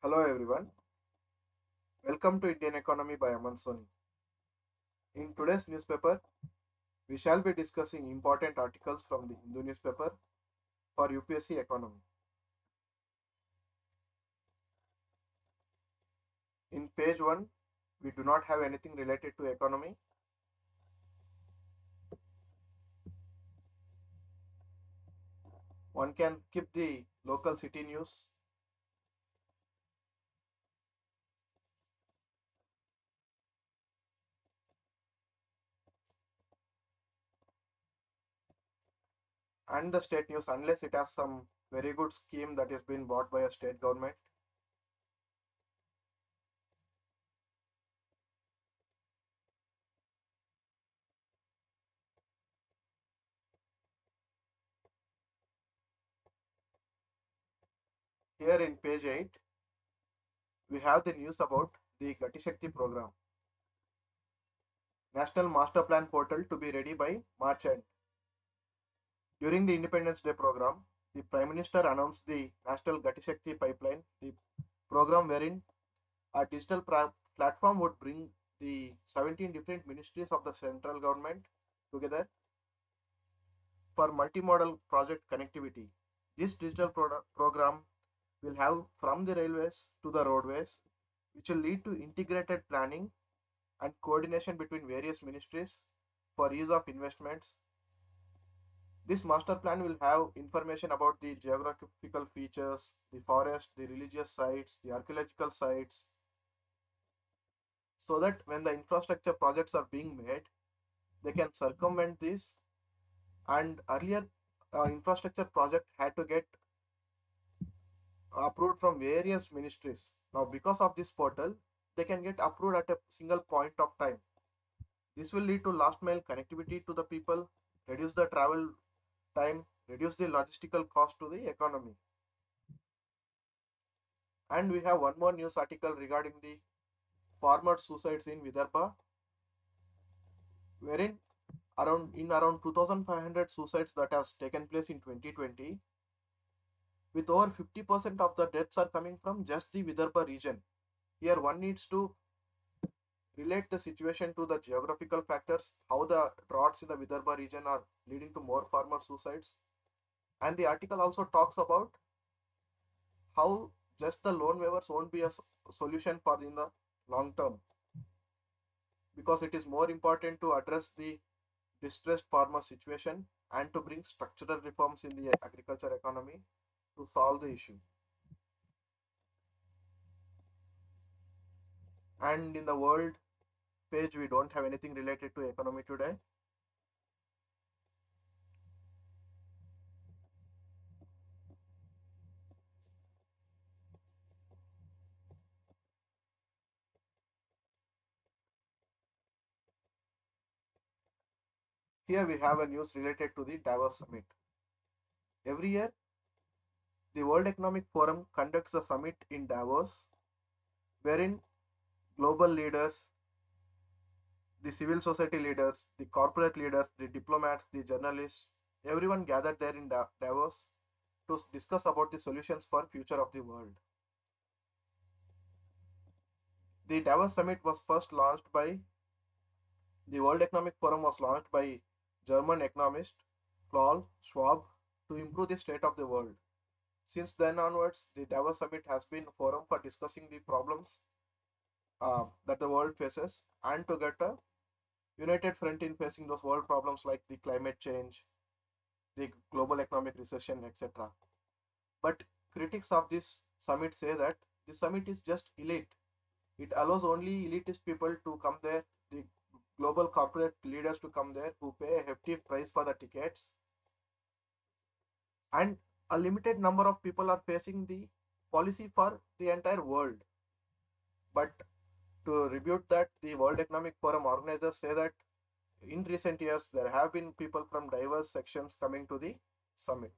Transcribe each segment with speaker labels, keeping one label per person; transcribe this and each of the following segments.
Speaker 1: Hello everyone, welcome to Indian Economy by Aman Soni. In today's newspaper, we shall be discussing important articles from the Hindu newspaper for UPSC economy. In page 1, we do not have anything related to economy. One can keep the local city news. And the state news unless it has some very good scheme that is being bought by a state government. Here in page 8, we have the news about the Gati Shakti program. National Master Plan portal to be ready by March end. During the Independence Day program, the Prime Minister announced the National Gati Shakti Pipeline, the program wherein a digital platform would bring the 17 different ministries of the central government together for multimodal project connectivity. This digital program will have from the railways to the roadways, which will lead to integrated planning and coordination between various ministries for ease of investments. This master plan will have information about the geographical features, the forest, the religious sites, the archaeological sites, so that when the infrastructure projects are being made, they can circumvent this. And earlier, infrastructure project had to get approved from various ministries. Now, because of this portal, they can get approved at a single point of time. This will lead to last mile connectivity to the people, reduce the travel time, reduce the logistical cost to the economy. And we have one more news article regarding the farmer suicides in Vidarbha, wherein around 2,500 suicides that has taken place in 2020, with over 50% of the deaths are coming from just the Vidarbha region. Here one needs to relate the situation to the geographical factors, how the droughts in the Vidarbha region are leading to more farmer suicides. And the article also talks about how just the loan waivers won't be a solution for in the long term, because it is more important to address the distressed farmer situation and to bring structural reforms in the agriculture economy to solve the issue. And in the world page, we don't have anything related to economy today. Here we have a news related to the Davos Summit. Every year, the World Economic Forum conducts a summit in Davos, wherein global leaders, the civil society leaders, the corporate leaders, the diplomats, the journalists, everyone gathered there in Davos to discuss about the solutions for future of the world. The Davos Summit was first launched by the World Economic Forum was launched by German economist Klaus Schwab to improve the state of the world. Since then onwards, the Davos Summit has been a forum for discussing the problems that the world faces and to get a united front in facing those world problems like the climate change, the global economic recession, etc. But critics of this summit say that the summit is just elite. It allows only elitist people to come there, the global corporate leaders to come there who pay a hefty price for the tickets, and a limited number of people are facing the policy for the entire world. But to rebut that, the World Economic Forum organizers say that in recent years there have been people from diverse sections coming to the summit.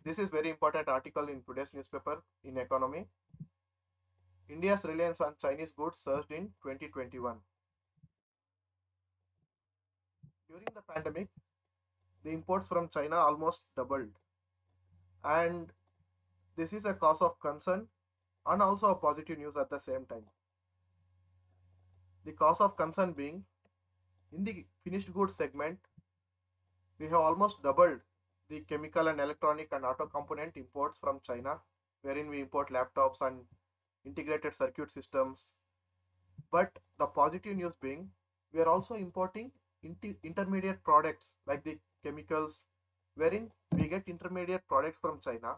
Speaker 1: This is very important article in today's newspaper in economy. India's reliance on Chinese goods surged in 2021. During the pandemic, the imports from China almost doubled. And this is a cause of concern and also a positive news at the same time. The cause of concern being, in the finished goods segment, we have almost doubled the chemical and electronic and auto component imports from China, wherein we import laptops and integrated circuit systems. But the positive news being, we are also importing intermediate products like the chemicals, wherein we get intermediate products from China,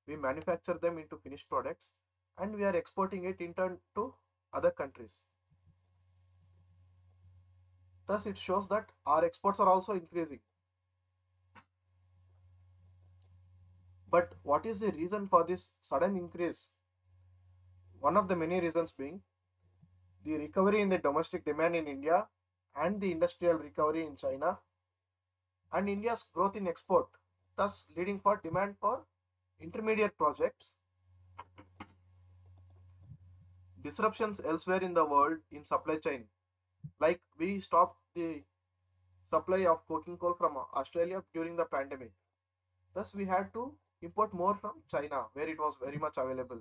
Speaker 1: we manufacture them into finished products, and we are exporting it in turn to other countries. Thus, it shows that our exports are also increasing. But what is the reason for this sudden increase? One of the many reasons being the recovery in the domestic demand in India and the industrial recovery in China and India's growth in export, thus leading for demand for intermediate projects. Disruptions elsewhere in the world in supply chain, like we stopped the supply of coking coal from Australia during the pandemic. Thus, we had to import more from China, where it was very much available.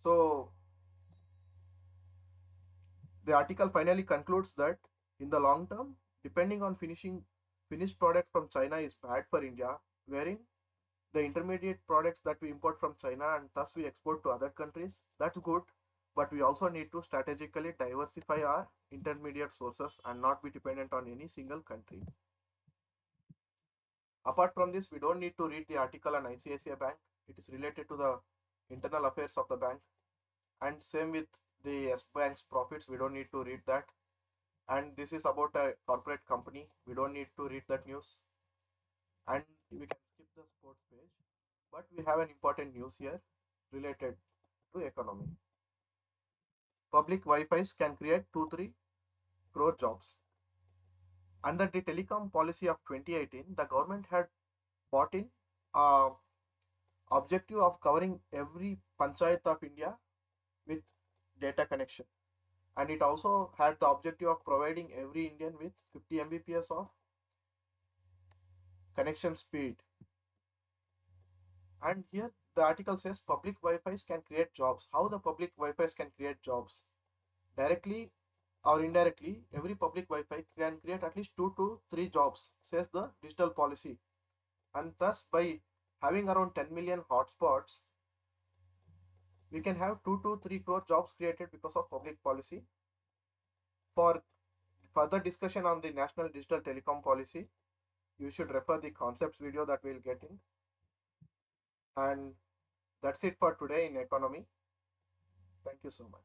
Speaker 1: So, the article finally concludes that in the long term, depending on finished products from China is bad for India, wherein the intermediate products that we import from China and thus we export to other countries, that's good. But we also need to strategically diversify our intermediate sources and not be dependent on any single country. Apart from this, we don't need to read the article on ICICI Bank. It is related to the internal affairs of the bank. And same with the S Bank's profits, we don't need to read that. And this is about a corporate company. We don't need to read that news. And we can skip the sports page. But we have an important news here related to economy. Public Wi-Fi's can create 2-3 crore jobs. Under the telecom policy of 2018, the government had brought in a objective of covering every panchayat of India with data connection. And it also had the objective of providing every Indian with 50 Mbps of connection speed. And here the article says public Wi-Fi's can create jobs. How the public Wi-Fi's can create jobs? Directly or indirectly, every public Wi-Fi can create at least 2 to 3 jobs, says the digital policy. And thus, by having around 10 million hotspots, we can have 2 to 3 crore jobs created because of public policy. For further discussion on the National Digital Telecom Policy, you should refer the concepts video that we'll get in. And that's it for today in economy. Thank you so much.